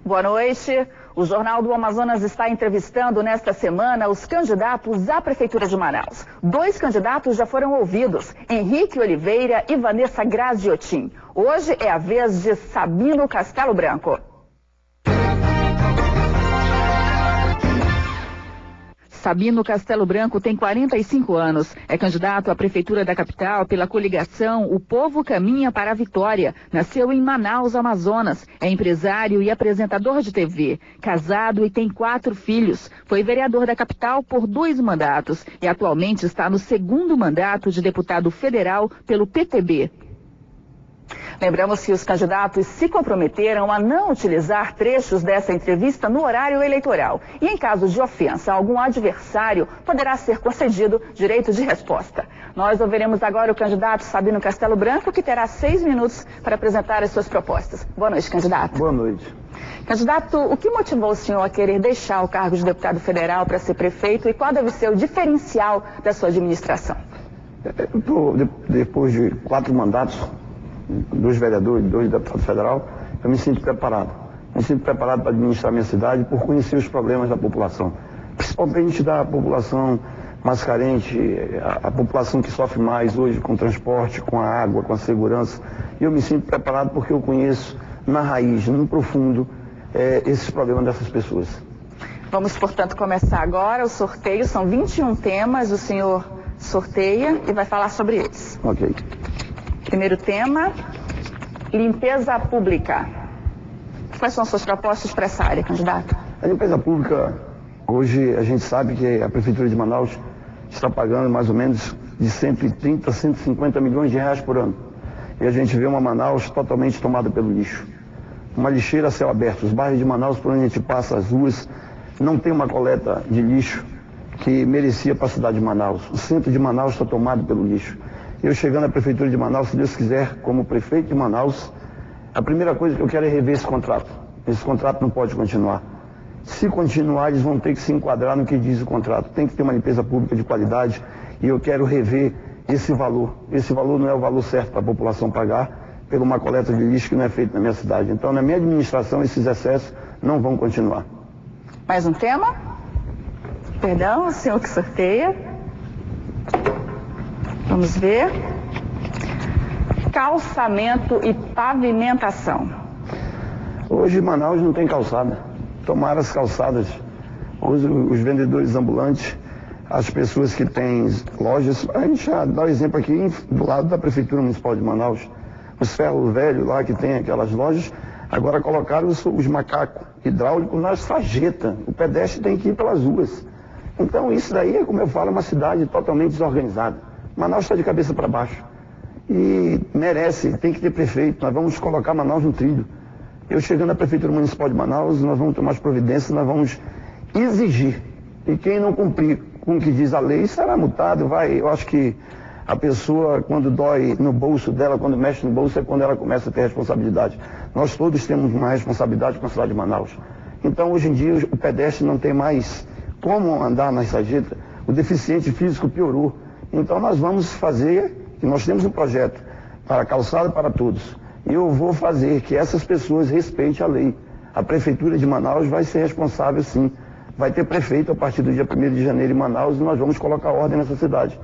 Boa noite. O Jornal do Amazonas está entrevistando nesta semana os candidatos à Prefeitura de Manaus. 2 candidatos já foram ouvidos, Henrique Oliveira e Vanessa Graziotin. Hoje é a vez de Sabino Castelo Branco. Sabino Castelo Branco tem 45 anos. É candidato à Prefeitura da capital pela coligação O Povo Caminha para a Vitória. Nasceu em Manaus, Amazonas. É empresário e apresentador de TV. Casado e tem 4 filhos. Foi vereador da capital por 2 mandatos e atualmente está no 2º mandato de deputado federal pelo PTB. Lembramos que os candidatos se comprometeram a não utilizar trechos dessa entrevista no horário eleitoral. E em caso de ofensa a algum adversário, poderá ser concedido direito de resposta. Nós ouviremos agora o candidato Sabino Castelo Branco, que terá 6 minutos para apresentar as suas propostas. Boa noite, candidato. Boa noite. Candidato, o que motivou o senhor a querer deixar o cargo de deputado federal para ser prefeito e qual deve ser o diferencial da sua administração? Depois de 4 mandatos, 2 vereadores, 2 deputados federal, eu me sinto preparado. Me sinto preparado para administrar minha cidade por conhecer os problemas da população. Principalmente da população mais carente, a população que sofre mais hoje com o transporte, com a água, com a segurança. E eu me sinto preparado porque eu conheço na raiz, no profundo, esses problemas dessas pessoas. Vamos, portanto, começar agora o sorteio. São 21 temas, o senhor sorteia e vai falar sobre eles. Ok. Primeiro tema, limpeza pública. Quais são as suas propostas para essa área, candidato? A limpeza pública, hoje a gente sabe que a Prefeitura de Manaus está pagando mais ou menos de 130 a 150 milhões de reais por ano. E a gente vê uma Manaus totalmente tomada pelo lixo. Uma lixeira a céu aberto. Os bairros de Manaus, por onde a gente passa, as ruas, não tem uma coleta de lixo que merecia para a cidade de Manaus. O centro de Manaus está tomado pelo lixo. Eu chegando à Prefeitura de Manaus, se Deus quiser, como prefeito de Manaus, a primeira coisa que eu quero é rever esse contrato. Esse contrato não pode continuar. Se continuar, eles vão ter que se enquadrar no que diz o contrato. Tem que ter uma limpeza pública de qualidade e eu quero rever esse valor. Esse valor não é o valor certo para a população pagar por uma coleta de lixo que não é feita na minha cidade. Então, na minha administração, esses excessos não vão continuar. Mais um tema? Perdão, o senhor que sorteia. Vamos ver. Calçamento e pavimentação. Hoje Manaus não tem calçada. Tomaram as calçadas. Hoje os vendedores ambulantes, as pessoas que têm lojas, a gente já dá o exemplo aqui do lado da Prefeitura Municipal de Manaus. Os ferros velhos lá que tem aquelas lojas, agora colocaram os macacos hidráulicos nas sarjetas. O pedestre tem que ir pelas ruas. Então isso daí, como eu falo, é uma cidade totalmente desorganizada. Manaus está de cabeça para baixo e merece, tem que ter prefeito. Nós vamos colocar Manaus no trilho. Eu chegando à Prefeitura Municipal de Manaus, nós vamos tomar as providências, nós vamos exigir. E quem não cumprir com o que diz a lei será multado. Eu acho que a pessoa, quando dói no bolso dela, quando mexe no bolso, é quando ela começa a ter responsabilidade. Nós todos temos uma responsabilidade com a cidade de Manaus. Então, hoje em dia, o pedestre não tem mais como andar na sarjeta. O deficiente físico piorou. Então nós vamos fazer, nós temos um projeto para calçada para todos. E eu vou fazer que essas pessoas respeitem a lei. A Prefeitura de Manaus vai ser responsável sim. Vai ter prefeito a partir do dia 1º de janeiro em Manaus e nós vamos colocar ordem nessa cidade.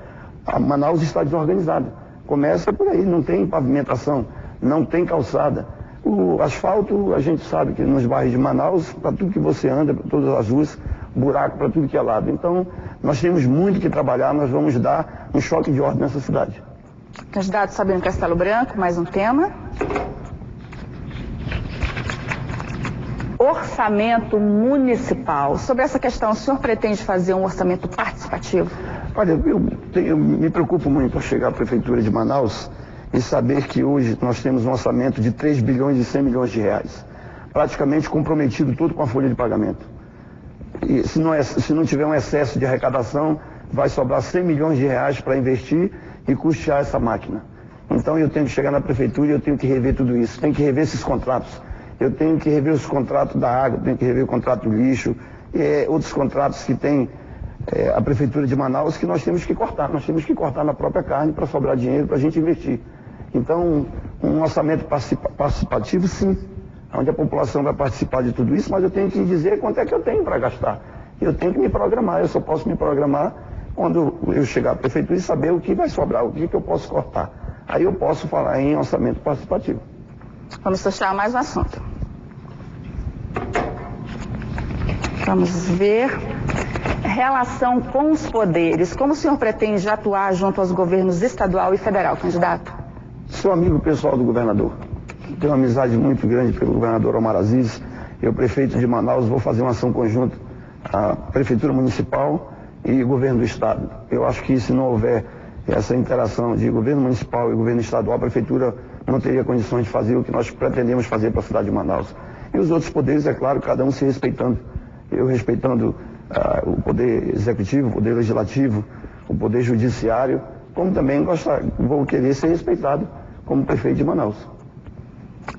A Manaus está desorganizada. Começa por aí, não tem pavimentação, não tem calçada. O asfalto, a gente sabe que nos bairros de Manaus, para tudo que você anda, para todas as ruas, buraco para tudo que é lado. Então, nós temos muito que trabalhar, nós vamos dar um choque de ordem nessa cidade. Candidato Sabino Castelo Branco, mais um tema. Orçamento municipal. Sobre essa questão, o senhor pretende fazer um orçamento participativo? Olha, eu me preocupo muito ao chegar à Prefeitura de Manaus e saber que hoje nós temos um orçamento de 3 bilhões e 100 milhões de reais. Praticamente comprometido todo com a folha de pagamento. E se não tiver um excesso de arrecadação, vai sobrar 100 milhões de reais para investir e custear essa máquina. Então eu tenho que chegar na prefeitura e eu tenho que rever tudo isso. Tenho que rever esses contratos. Eu tenho que rever os contratos da água, tenho que rever o contrato do lixo, outros contratos que tem a Prefeitura de Manaus que nós temos que cortar. Nós temos que cortar na própria carne para sobrar dinheiro para a gente investir. Então, um orçamento participativo, sim. onde a população vai participar de tudo isso, mas eu tenho que dizer quanto é que eu tenho para gastar. Eu tenho que me programar, eu só posso me programar quando eu chegar à prefeitura e saber o que vai sobrar, o que eu posso cortar. Aí eu posso falar em orçamento participativo. Vamos fechar mais um assunto. Vamos ver. Relação com os poderes. Como o senhor pretende atuar junto aos governos estadual e federal, candidato? Sou amigo pessoal do governador. Tenho uma amizade muito grande pelo governador Omar Aziz. Eu, prefeito de Manaus, vou fazer uma ação conjunta à Prefeitura Municipal e Governo do Estado. Eu acho que se não houver essa interação de governo municipal e governo estadual, a Prefeitura não teria condições de fazer o que nós pretendemos fazer para a cidade de Manaus. E os outros poderes, é claro, cada um se respeitando. Eu respeitando o poder executivo, o poder legislativo, o poder judiciário, como também vou querer ser respeitado como prefeito de Manaus.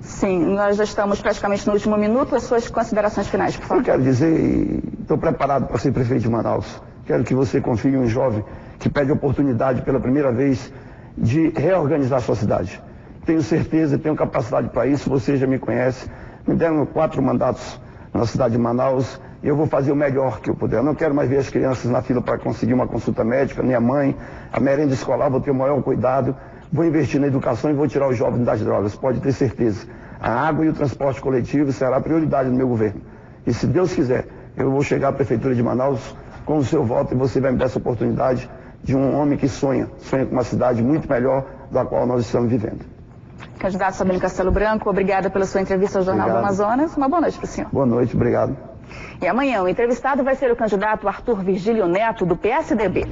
Sim, nós já estamos praticamente no último minuto. As suas considerações finais, por favor. Eu quero dizer, estou preparado para ser prefeito de Manaus. Quero que você confie em um jovem que pede oportunidade pela primeira vez de reorganizar a sua cidade. Tenho certeza, tenho capacidade para isso, você já me conhece. Me deram 4 mandatos na cidade de Manaus. Eu vou fazer o melhor que eu puder. Eu não quero mais ver as crianças na fila para conseguir uma consulta médica, nem a mãe, a merenda escolar, vou ter o maior cuidado. Vou investir na educação e vou tirar os jovens das drogas, pode ter certeza. A água e o transporte coletivo será a prioridade do meu governo. E se Deus quiser, eu vou chegar à Prefeitura de Manaus com o seu voto e você vai me dar essa oportunidade de um homem que sonha com uma cidade muito melhor da qual nós estamos vivendo. Candidato Sabino Castelo Branco, obrigada pela sua entrevista ao Jornal do Amazonas. Uma boa noite para o senhor. Boa noite, obrigado. E amanhã o entrevistado vai ser o candidato Arthur Virgílio Neto, do PSDB.